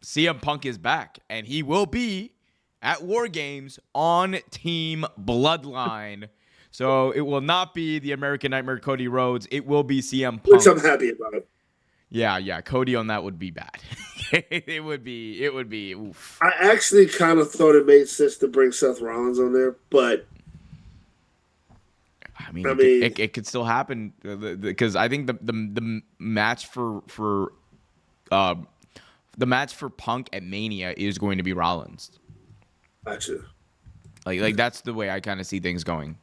CM Punk is back, and he will be at WarGames on Team Bloodline. So it will not be the American Nightmare Cody Rhodes. It will be CM which Punk. I'm happy about. Yeah. Cody on that would be bad. It would be. Oof. I actually kind of thought it made sense to bring Seth Rollins on there, but I mean, I mean, it could still happen because I think the match uh, the match for Punk at Mania is going to be Rollins. gotcha. Like that's the way I kind of see things going.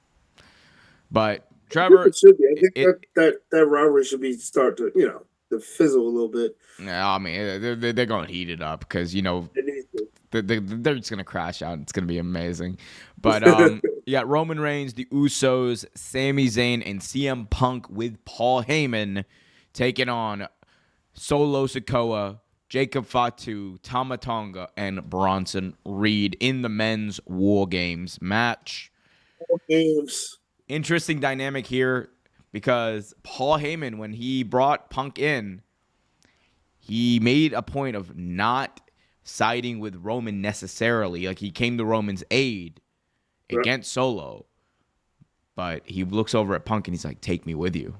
But I think Trevor, it should be. I think it that rivalry should be start to to fizzle a little bit. I mean they're going to heat it up because It needs to. they're just gonna crash out. It's gonna be amazing. But yeah, Roman Reigns, the Usos, Sami Zayn, and CM Punk with Paul Heyman taking on Solo Sikoa, Jacob Fatu, Tama Tonga, and Bronson Reed in the men's War Games match. Games. Interesting dynamic here because Paul Heyman, when he brought Punk in, he made a point of not siding with Roman necessarily. Like he came to Roman's aid against Solo. But he looks over at Punk and he's like, "Take me with you."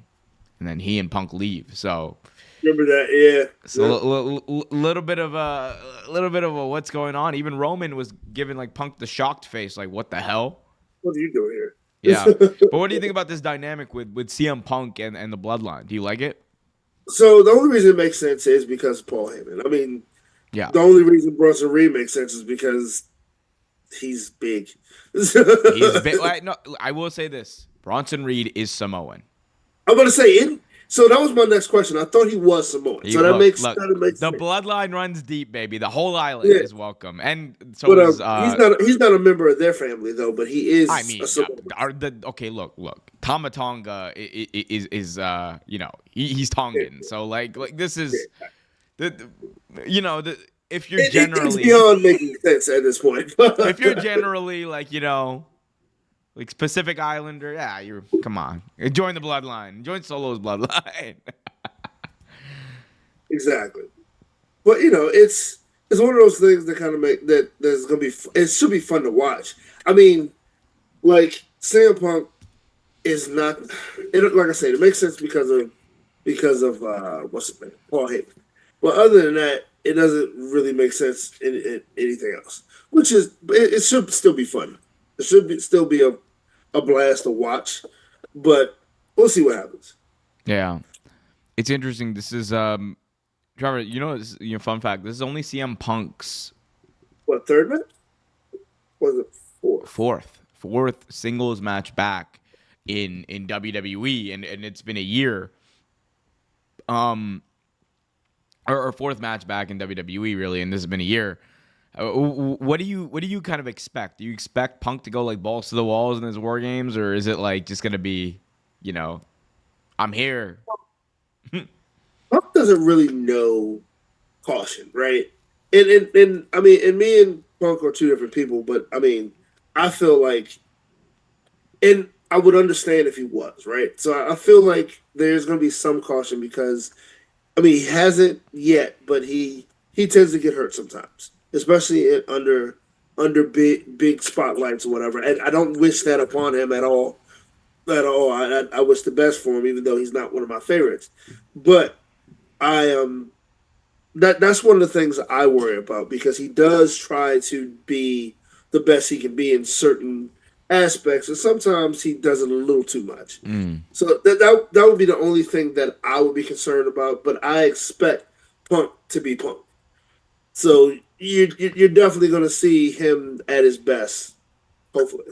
And then he and Punk leave. So Remember that? Yeah. so a little bit of a what's going on. Even Roman was giving like Punk the shocked face, like, "What the hell?" What are you doing here? Yeah. But what do you think about this dynamic with CM Punk and the Bloodline? Do you like it? So the only reason it makes sense is because of Paul Heyman. I mean, Yeah. the only reason Bronson Reed makes sense is because he's big. He's big. No, I will say this: Bronson Reed is Samoan. I'm gonna say it. So that was my next question. I thought he was Samoan. So that makes look, sense. the bloodline runs deep, baby. The whole island is welcome, and so But is he's not a member of their family though. But he is. I mean, a Samoan. okay, look, Tama Tonga is he's Tongan, so like this is if you're generally it's beyond making sense at this point. if you're generally like like Pacific Islander, yeah, come on, join the bloodline, join Solo's bloodline. Exactly. But it's one of those things that kind of make that's gonna be. It should be fun to watch. I mean, like CM Punk is not. Like I said, it makes sense because of what's his name, Paul Heyman. But other than that, it doesn't really make sense in anything else. Which is it should still be fun. It should still be a blast to watch. But we'll see what happens. Yeah, it's interesting. This is Trevor. Fun fact. This is only CM Punk's What, third match? Was it fourth? fourth singles match back in WWE, and it's been a year. Or fourth match back in WWE, really, and this has been a year. What do you kind of expect? Do you expect Punk to go like balls to the walls in his War Games, or is it like just gonna be, I'm here? Punk doesn't really know caution, right? And I mean, and me and Punk are two different people, but I mean, I feel like, and I would understand if he was, right? So I feel like there's going to be some caution because, I mean, he hasn't yet, but he tends to get hurt sometimes, especially under big spotlights or whatever. And I don't wish that upon him at all. At all. I wish the best for him, even though he's not one of my favorites. But I am. That's one of the things I worry about because he does try to be the best he can be in certain aspects, and sometimes he does it a little too much. So that would be the only thing that I would be concerned about. But I expect Punk to be Punk, so you're definitely going to see him at his best. Hopefully,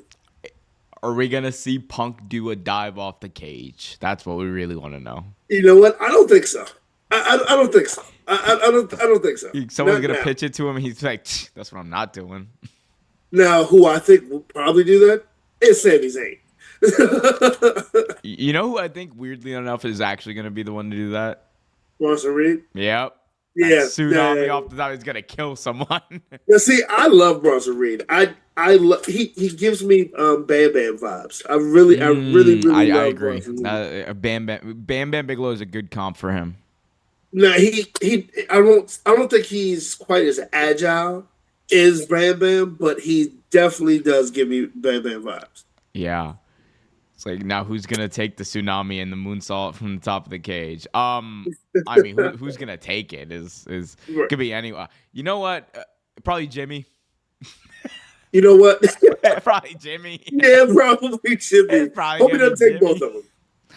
Are we gonna see Punk do a dive off the cage? That's what we really want to know. you know what? I don't think so. I don't think so. I don't think so. Someone's Not gonna now. pitch it to him, and he's like, "That's what I'm not doing." Now, who I think will probably do that is Sami Zayn. You know who I think, weirdly enough, is actually gonna be the one to do that? Bronson Reed. Yep. Yeah, That tsunami off the top is gonna kill someone. Now, see, I love Bronson Reed. He gives me Bam Bam vibes. I really love I agree. Bronson Reed. Bam Bigelow is a good comp for him. No, I don't think he's quite as agile as Bam Bam, but he definitely does give me Bam Bam vibes. Yeah. It's like now who's gonna take the tsunami and the moonsault from the top of the cage? I mean, who's gonna take it is Right. could be anyone. You know what? Probably Jimmy. You know what? Probably Jimmy. Yeah, probably should It's be. probably Hope he gonna be doesn't take both Jimmy.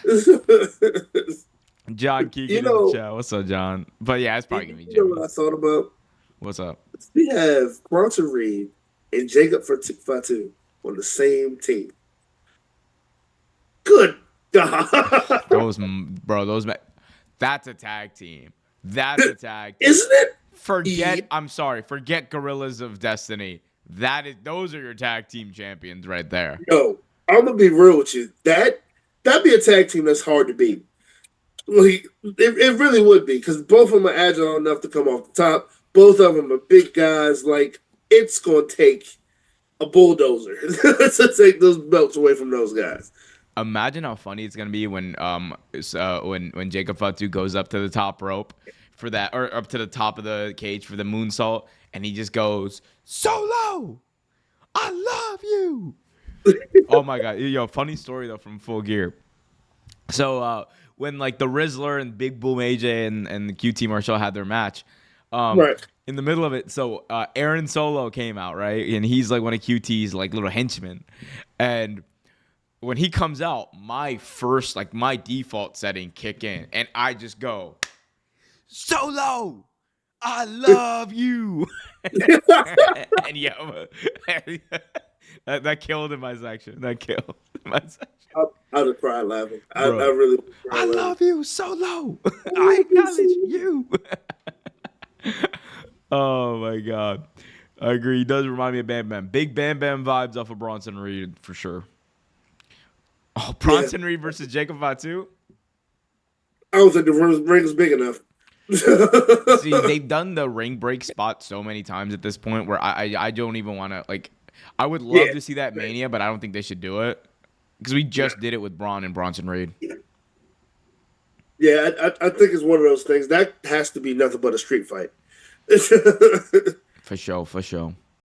of them. John You Keegan in the know, chat. What's up, John? But yeah, it's you, probably gonna be you know Jimmy. what I thought about? What's up? We have Bronson Reed and Jacob Fatu on the same team. Good God. Those bro, that's a tag team. That's a tag team. Isn't it? Forget, Yeah. I'm sorry, forget Gorillas of Destiny. Those are your tag team champions right there. Yo, I'm gonna be real with you. That'd be a tag team that's hard to beat. Like it really would be because both of them are agile enough to come off the top. Both of them are big guys. Like it's gonna take a bulldozer to take those belts away from those guys. Imagine how funny it's gonna be when Jacob Fatu goes up to the top rope for that, or up to the top of the cage for the moonsault, and he just goes solo. I love you. Oh my god, yo, funny story though from Full Gear. So when like the Rizzler and Big Boom AJ and the QT Marshall had their match, um, Right. in the middle of it, so Aaron Solo came out, right, and he's like one of QT's like little henchmen, and when he comes out, my default setting kick in, and I just go Solo. I love you. And yeah, that killed in my section. That killed in my section. I'd have cried laughing. I Bro, really would have I cried laughing. love you solo. I I love you acknowledge so you. Oh my god. I agree. He does remind me of Bam Bam. Big Bam Bam vibes off of Bronson Reed for sure. Oh, yeah, Bronson Reed versus Jacob Fatu. I don't think the ring's big enough. See, they've done the ring break spot so many times at this point where I don't even want to like. I would love Yeah, to see that Mania, but I don't think they should do it because we just did it with Braun and Bronson Reed. yeah. I think it's one of those things that has to be nothing but a street fight. For sure, for sure.